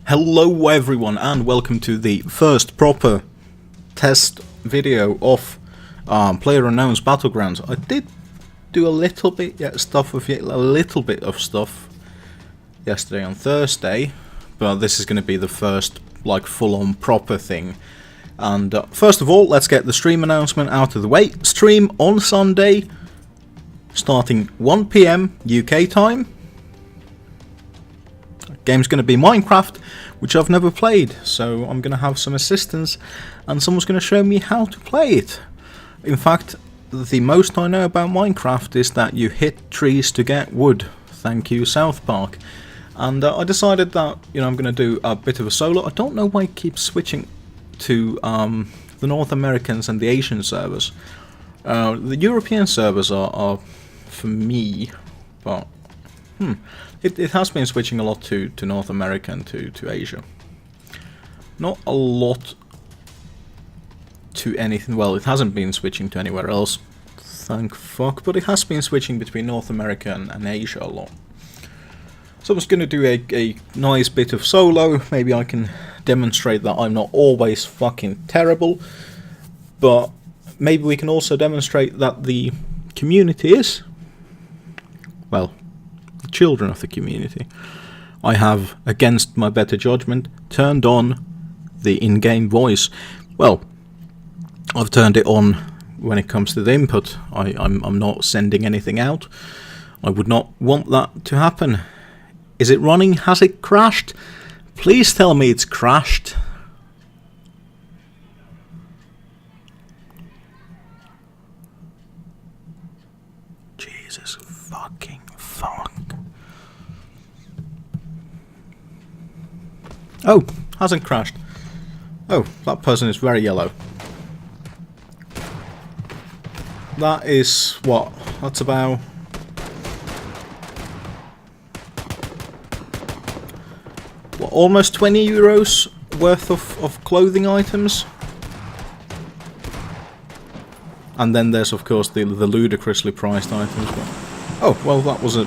Hello everyone and welcome to the first proper test video of PlayerUnknown's Battlegrounds. I did do a little bit of stuff yesterday on Thursday, but this is going to be the first like full-on proper thing. And first of all, let's get the stream announcement out of the way. Stream on Sunday, starting 1 PM UK time. Game's going to be Minecraft, which I've never played, so I'm going to have some assistance and someone's going to show me how to play it. In fact, the most I know about Minecraft is that you hit trees to get wood. Thank you, South Park. And I decided that, I'm going to do a bit of a solo. I don't know why I keep switching to the North Americans and the Asian servers. The European servers are for me, but It has been switching a lot to North America and to Asia. Not a lot to anything. Well, it hasn't been switching to anywhere else, thank fuck, but it has been switching between North America and Asia a lot. So I'm just going to do a nice bit of solo. Maybe I can demonstrate that I'm not always fucking terrible, but maybe we can also demonstrate that the community is, well, children of the community. I have, against my better judgment, turned on the in-game voice. Well, I've turned it on when it comes to the input. I'm not sending anything out. I would not want that to happen. Is it running? Has it crashed? Please tell me it's crashed. Jesus fucking fuck. Oh, hasn't crashed. Oh, that person is very yellow. That is what? That's about what, almost 20 euros worth of clothing items. And then there's of course the ludicrously priced items. But, oh, well, that was a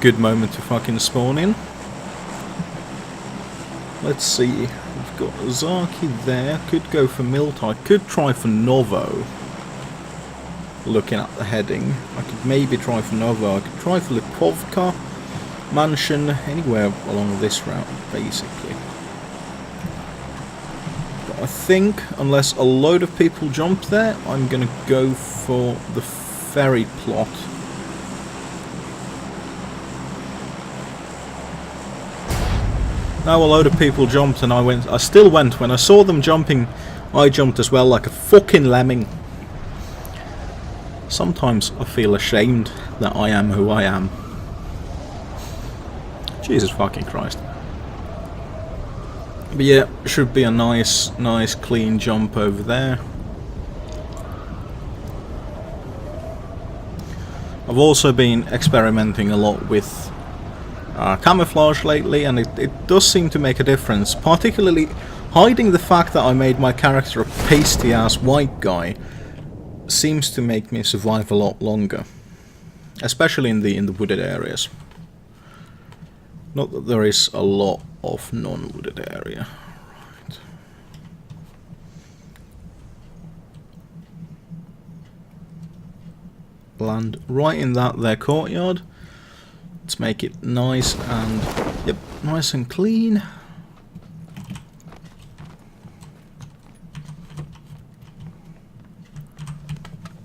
good moment to fucking spawn in. Let's see, we've got Zaki there, could go for Miltai, could try for Novo. Looking at the heading, I could maybe try for Novo, I could try for Lipovka, Mansion, anywhere along this route, basically. But I think, unless a load of people jump there, I'm gonna go for the ferry plot. Now a load of people jumped and I still went. When I saw them jumping, I jumped as well like a fucking lemming. Sometimes I feel ashamed that I am who I am. Jesus fucking Christ. But yeah, should be a nice clean jump over there. I've also been experimenting a lot with camouflage lately, and it does seem to make a difference, particularly hiding the fact that I made my character a pasty ass white guy seems to make me survive a lot longer, especially in the wooded areas. Not that there is a lot of non-wooded area. Right. Land right in that there courtyard. Let's make it nice and, yep, nice and clean.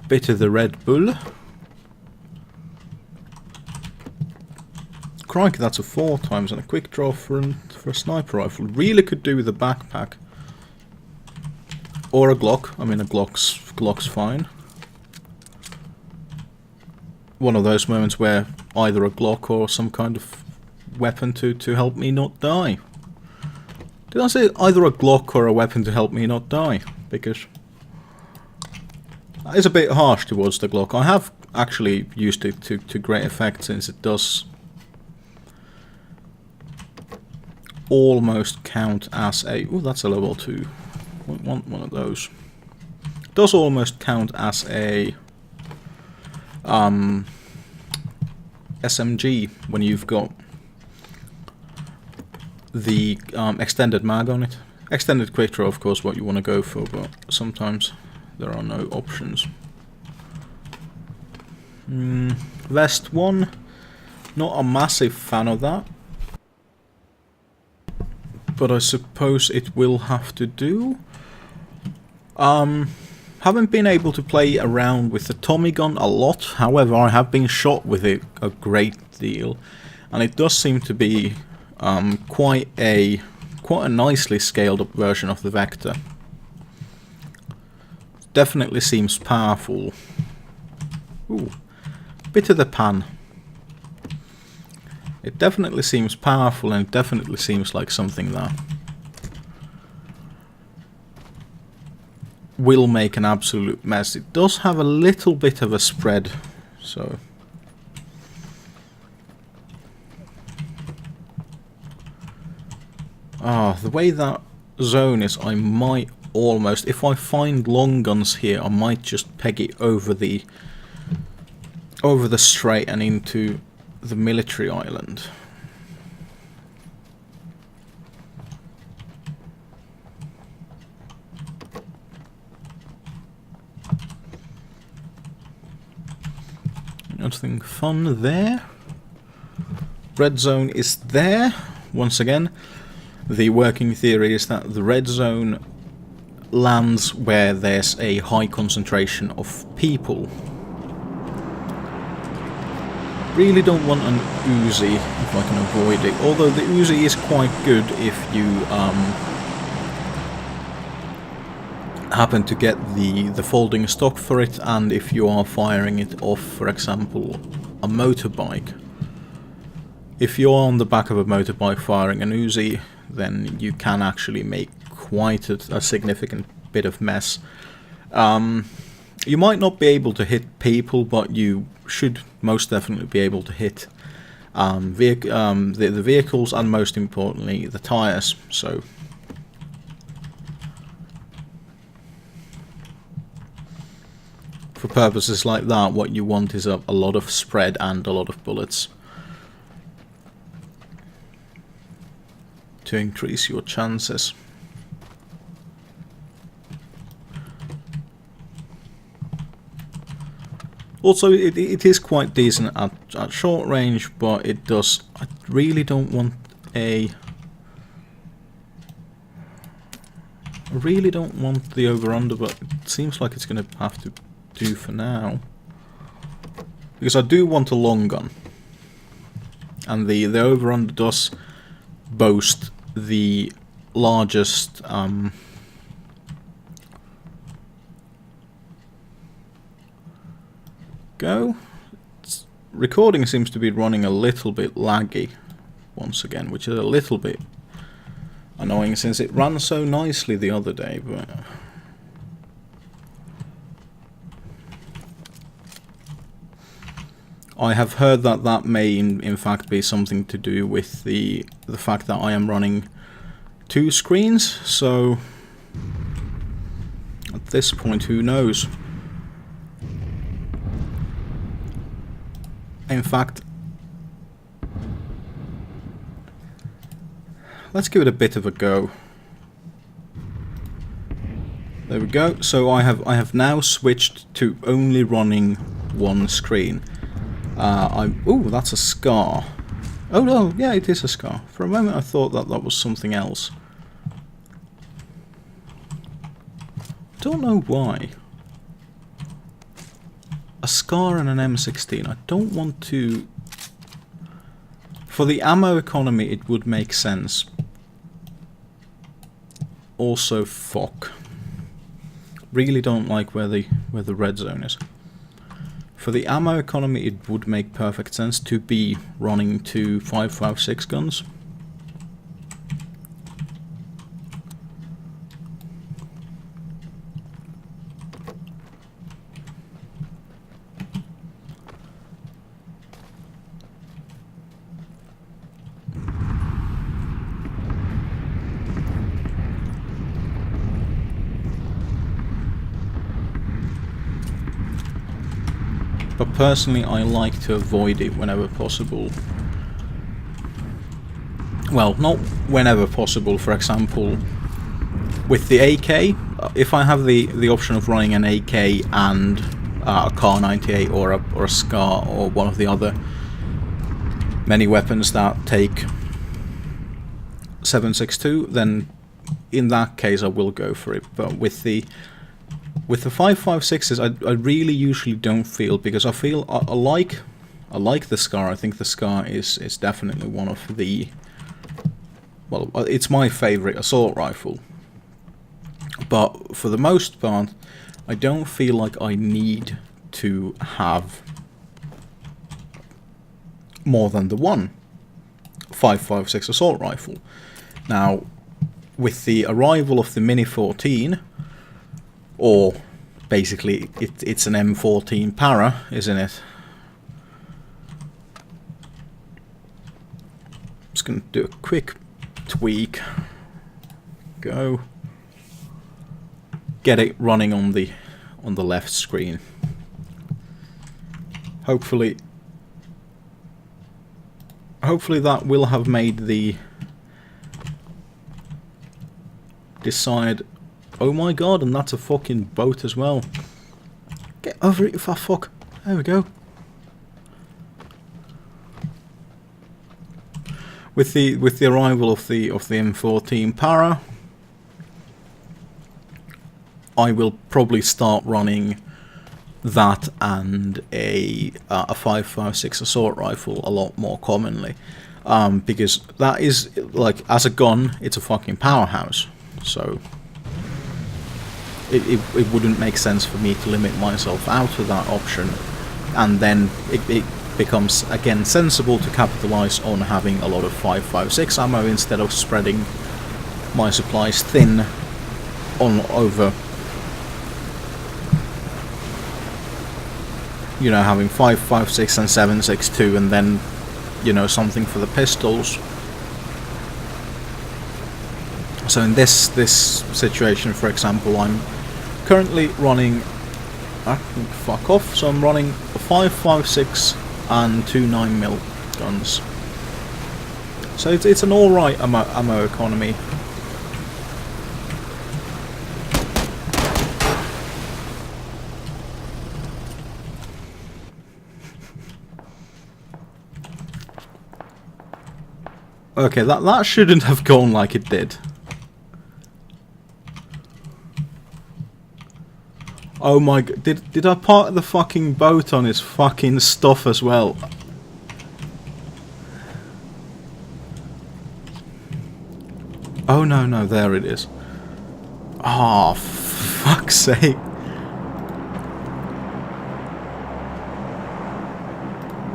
Bit of the Red Bull. Crikey, that's a 4 times and a quick draw for a sniper rifle. Really could do with a backpack. Or a Glock. I mean, a Glock's fine. One of those moments where either a Glock or some kind of weapon to help me not die. Did I say either a Glock or a weapon to help me not die? Because that is a bit harsh towards the Glock. I have actually used it to great effect, since it does almost count as a... Oh, that's a level 2. I want one of those. It does almost count as a SMG when you've got the extended mag on it. Extended quick draw, of course, what you want to go for, but sometimes there are no options. Vest 1, not a massive fan of that, but I suppose it will have to do. Haven't been able to play around with the Tommy gun a lot, however I have been shot with it a great deal, and it does seem to be quite a nicely scaled up version of the Vector. Definitely seems powerful. Ooh, bit of the pan. It definitely seems powerful, and it definitely seems like something that will make an absolute mess. It does have a little bit of a spread, so the way that zone is, I might almost, if I find long guns here, I might just peg it over the strait and into the military island. Nothing fun there. Red zone is there. Once again, the working theory is that the red zone lands where there's a high concentration of people. Really don't want an Uzi if I can avoid it, although the Uzi is quite good if you happen to get the folding stock for it, and if you are firing it off, for example, a motorbike. If you're on the back of a motorbike firing an Uzi, then you can actually make quite a significant bit of mess. You might not be able to hit people, but you should most definitely be able to hit the vehicles, and most importantly the tires. So for purposes like that, what you want is a lot of spread and a lot of bullets to increase your chances. Also, it is quite decent at short range, but it does. I really don't want a. I really don't want the over-under, but it seems like it's going to have to do for now. Because I do want a long gun. And the over-under does boast the largest go. Recording seems to be running a little bit laggy once again, which is a little bit annoying since it ran so nicely the other day, but I have heard that that may in fact be something to do with the fact that I am running 2 screens, so at this point who knows. In fact, let's give it a bit of a go. There we go. So I have now switched to only running 1 screen. Ooh, that's a scar. Oh no, yeah, it is a scar. For a moment I thought that was something else. Don't know why. A scar and an M16. I don't want to... For the ammo economy it would make sense. Also fuck. Really don't like where the red zone is. For the ammo economy it would make perfect sense to be running 2 5.56 guns. But personally I like to avoid it whenever possible. well, not whenever possible. For example, with the AK, if I have the option of running an AK and a Kar 98 or a Scar or one of the other many weapons that take 7.62, then in that case I will go for it. But with the 5.56s, I really usually don't feel, because I feel I like the Scar. I think the Scar is definitely one of the, well, it's my favorite assault rifle. But for the most part, I don't feel like I need to have more than the one 5.56 assault rifle. Now, with the arrival of the Mini 14, or basically it's an M14 Para, isn't it? Just gonna do a quick tweak. Go. Get it running on the left screen. Hopefully that will have made the decide. Oh my god, and that's a fucking boat as well. Get over it, you fat fuck. There we go. With the arrival of the M14 Para, I will probably start running that and a 5.56 assault rifle a lot more commonly, because that is, like, as a gun, it's a fucking powerhouse. So it wouldn't make sense for me to limit myself out of that option, and then it becomes again sensible to capitalize on having a lot of 5.56 ammo instead of spreading my supplies thin on over, you know, having 5.56 and 7.62 and then, you know, something for the pistols. So in this situation, for example, I'm currently running, fuck off, so I'm running a 5.56 and 2 9mm guns. So it's an alright ammo economy. Okay, that shouldn't have gone like it did. Oh my god, did I park the fucking boat on his fucking stuff as well? Oh no, there it is. Oh, fuck's sake.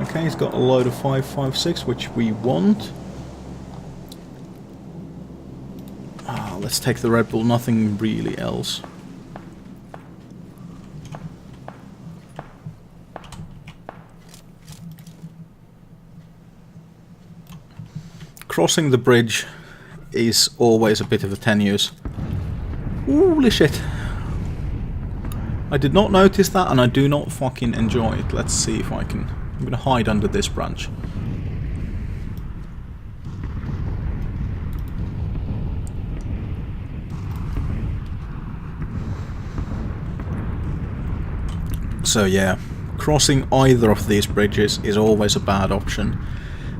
Okay, he's got a load of 5.56, which we want. Let's take the Red Bull, nothing really else. Crossing the bridge is always a bit of a tenuous. Holy shit. I did not notice that, and I do not fucking enjoy it. Let's see if I can. I'm gonna hide under this branch. So yeah, crossing either of these bridges is always a bad option,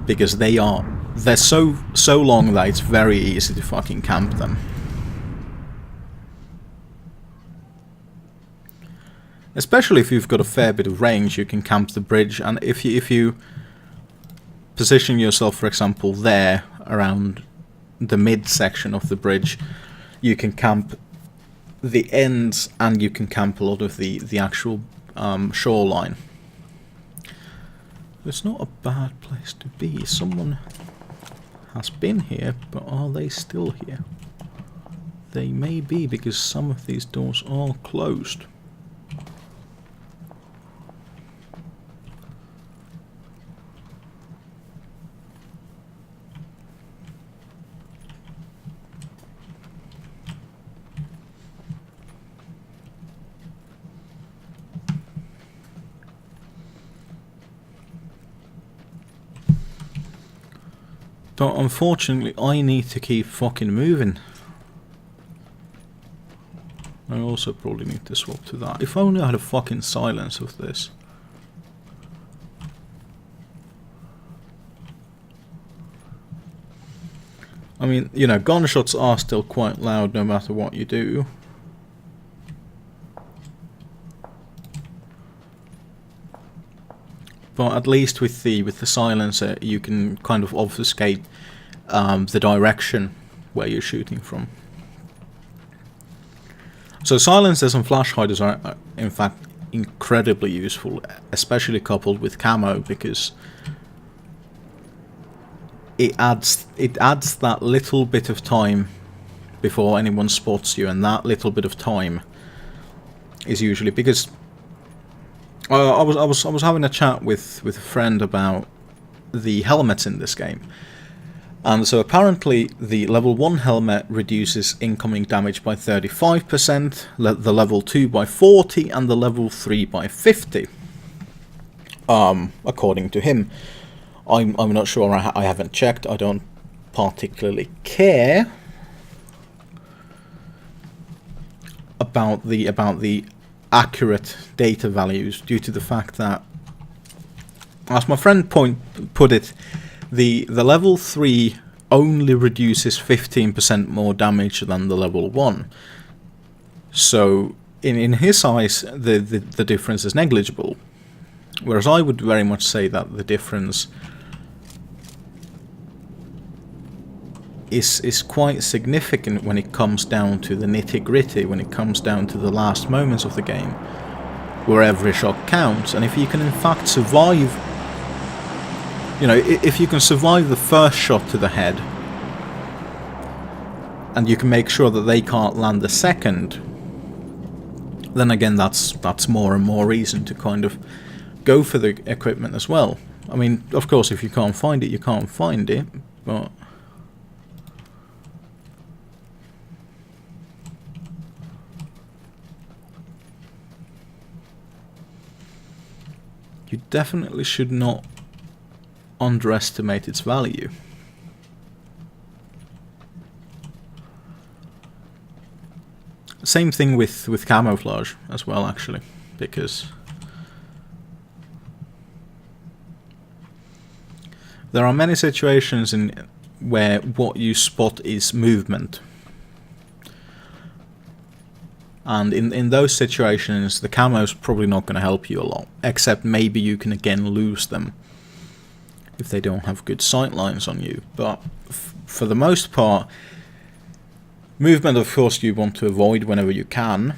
because they're so long that it's very easy to fucking camp them. Especially if you've got a fair bit of range, you can camp the bridge, and if you position yourself, for example, there around the mid section of the bridge, you can camp the ends and you can camp a lot of the actual shoreline. It's not a bad place to be. Someone has been here, but are they still here? They may be, because some of these doors are closed. But unfortunately, I need to keep fucking moving. I also probably need to swap to that. If only I had a fucking silence of this. I mean, you know, gunshots are still quite loud no matter what you do. But at least with the silencer, you can kind of obfuscate the direction where you're shooting from. So silencers and flash hiders are in fact incredibly useful, especially coupled with camo, because it adds that little bit of time before anyone spots you, and that little bit of time is usually because I was having a chat with a friend about the helmets in this game, and so apparently the level 1 helmet reduces incoming damage by 35%, the level 2 by 40, and the level 3 by 50. According to him. I'm not sure, I haven't checked, I don't particularly care about the accurate data values, due to the fact that, as my friend put it, the level 3 only reduces 15% more damage than the level 1. So in his eyes the difference is negligible, whereas I would very much say that the difference is quite significant when it comes down to the nitty-gritty, when it comes down to the last moments of the game, where every shot counts. And if you can in fact survive, you know, if you can survive the first shot to the head, and you can make sure that they can't land the second, then again that's more and more reason to kind of go for the equipment as well. I mean, of course, if you can't find it, you can't find it, but you definitely should not underestimate its value. Same thing with camouflage as well, actually, because there are many situations where what you spot is movement. And in those situations, the camo's probably not going to help you a lot, except maybe you can again lose them if they don't have good sight lines on you. But for the most part, movement, of course, you want to avoid whenever you can.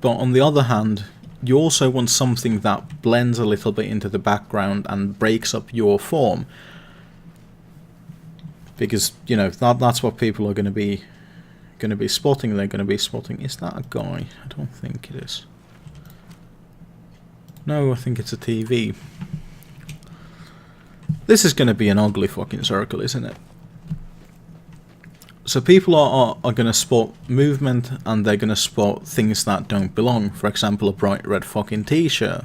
But on the other hand, you also want something that blends a little bit into the background and breaks up your form. Because, you know, that's what people are going to be spotting. They're going to be spotting. Is that a guy? I don't think it is. No, I think it's a TV. This is going to be an ugly fucking circle, isn't it? So people are going to spot movement, and they're going to spot things that don't belong. For example, a bright red fucking t-shirt.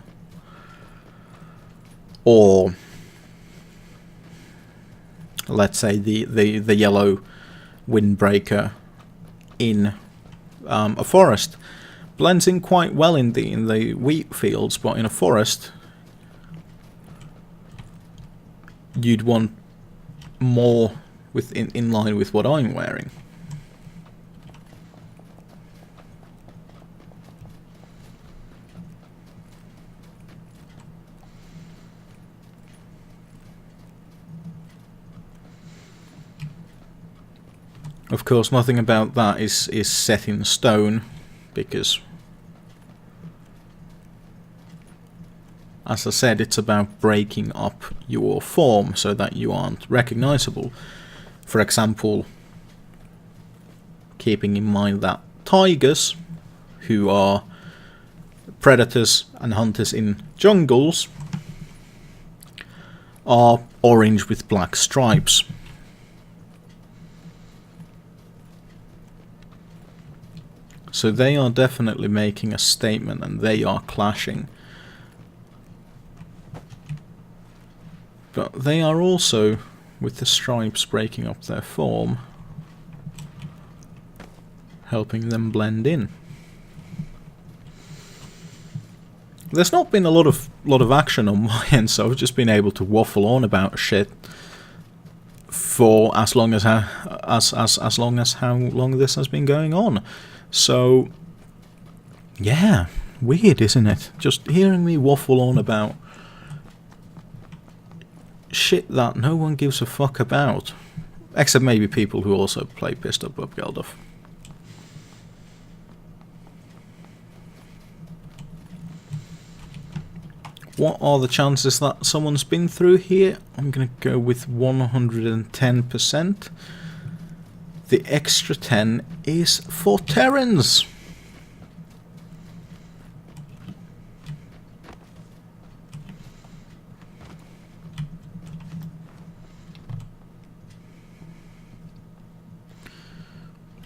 Or, let's say, the yellow windbreaker in a forest. Blends in quite well in the wheat fields, but in a forest you'd want more in line with what I'm wearing. Of course, nothing about that is set in stone, because, as I said, it's about breaking up your form so that you aren't recognizable. For example, keeping in mind that tigers, who are predators and hunters in jungles, are orange with black stripes. So they are definitely making a statement, and they are clashing. But they are also, with the stripes breaking up their form, helping them blend in. There's not been a lot of action on my end, so I've just been able to waffle on about shit for as long as how long this has been going on. So yeah, weird, isn't it? Just hearing me waffle on about shit that no one gives a fuck about, except maybe people who also play pissed up Geldof. What are the chances that someone's been through here? I'm going to go with 110%. The extra 10 is for Terrans.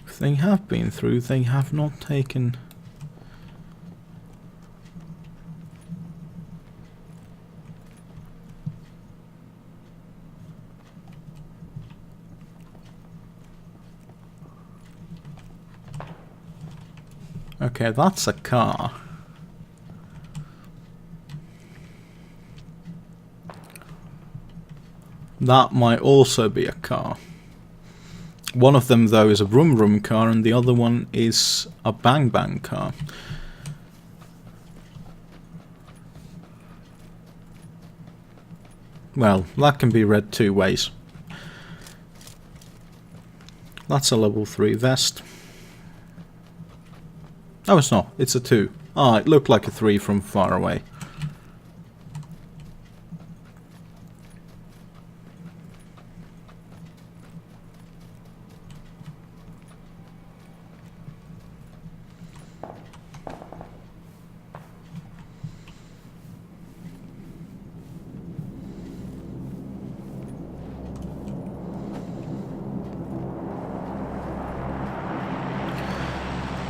If they have been through, they have not taken... Okay, that's a car. That might also be a car. One of them, though, is a vroom vroom car, and the other one is a bang bang car. Well, that can be read two ways. That's a level 3 vest. Oh, it's not. It's a 2. Ah, it looked like a 3 from far away.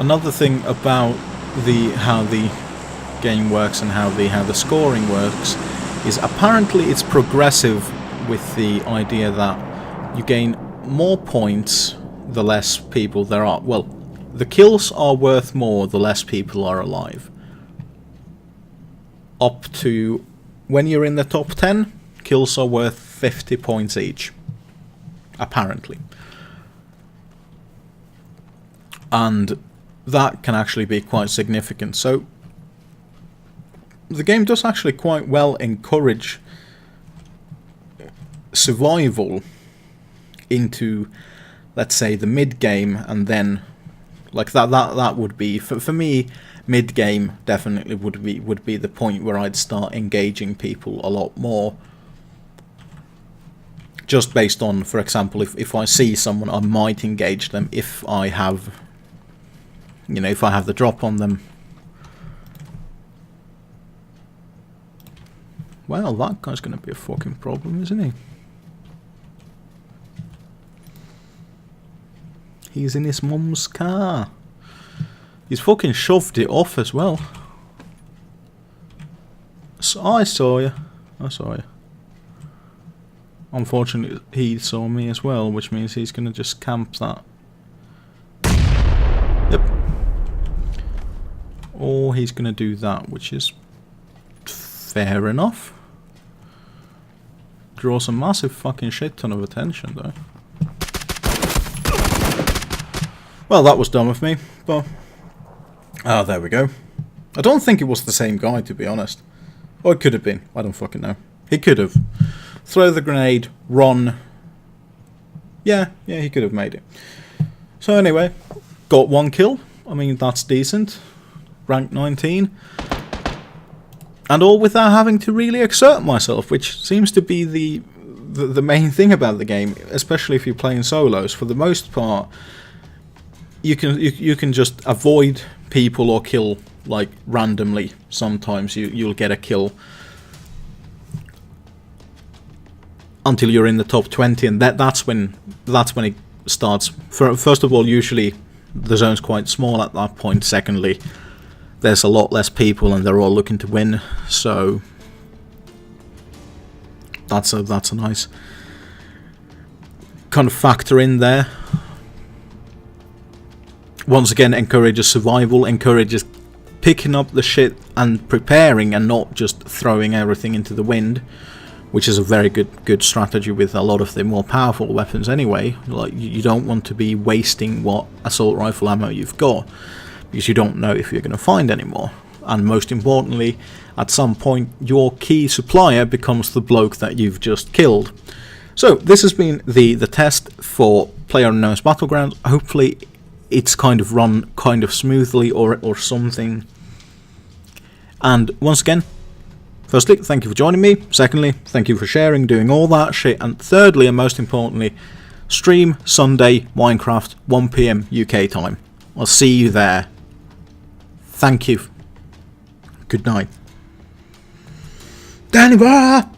Another thing about how the game works and how the scoring works is apparently it's progressive, with the idea that you gain more points the less people there are. Well, the kills are worth more the less people are alive. Up to when you're in the top 10, kills are worth 50 points each. Apparently. And that can actually be quite significant. So the game does actually quite well encourage survival into, let's say, the mid game, and then like that would be for me, mid game definitely would be the point where I'd start engaging people a lot more. Just based on, for example, if I see someone, I might engage them if I have, you know, if I have the drop on them. Well, that guy's gonna be a fucking problem, isn't he? He's in his mum's car. He's fucking shoved it off as well. So I saw you. I saw you. Unfortunately, he saw me as well, which means he's gonna just camp that. Yep. Or he's gonna do that, which is fair enough. Draws a massive fucking shit ton of attention, though. Well, that was dumb of me, but... oh, there we go. I don't think it was the same guy, to be honest. Or it could have been. I don't fucking know. He could have. Throw the grenade, run. Yeah, he could have made it. So anyway, got 1 kill. I mean, that's decent. Rank 19. And all without having to really exert myself, which seems to be the main thing about the game, especially if you're playing solos. For the most part, you can just avoid people or kill like randomly. Sometimes you'll get a kill until you're in the top 20, and that's when it starts. First of all, usually the zone's quite small at that point. Secondly, there's a lot less people and they're all looking to win, so that's a nice kind of factor in there. Once again, encourages survival, encourages picking up the shit and preparing and not just throwing everything into the wind, which is a very good strategy with a lot of the more powerful weapons anyway. Like, you don't want to be wasting what assault rifle ammo you've got, because you don't know if you're going to find any more. And most importantly, at some point your key supplier becomes the bloke that you've just killed. So this has been the test for PlayerUnknown's Battlegrounds. Hopefully it's kind of run kind of smoothly or something. And once again, firstly, thank you for joining me. Secondly, thank you for sharing, doing all that shit. And thirdly, and most importantly, stream Sunday Minecraft 1 PM UK time. I'll see you there. Thank you. Good night. Denver!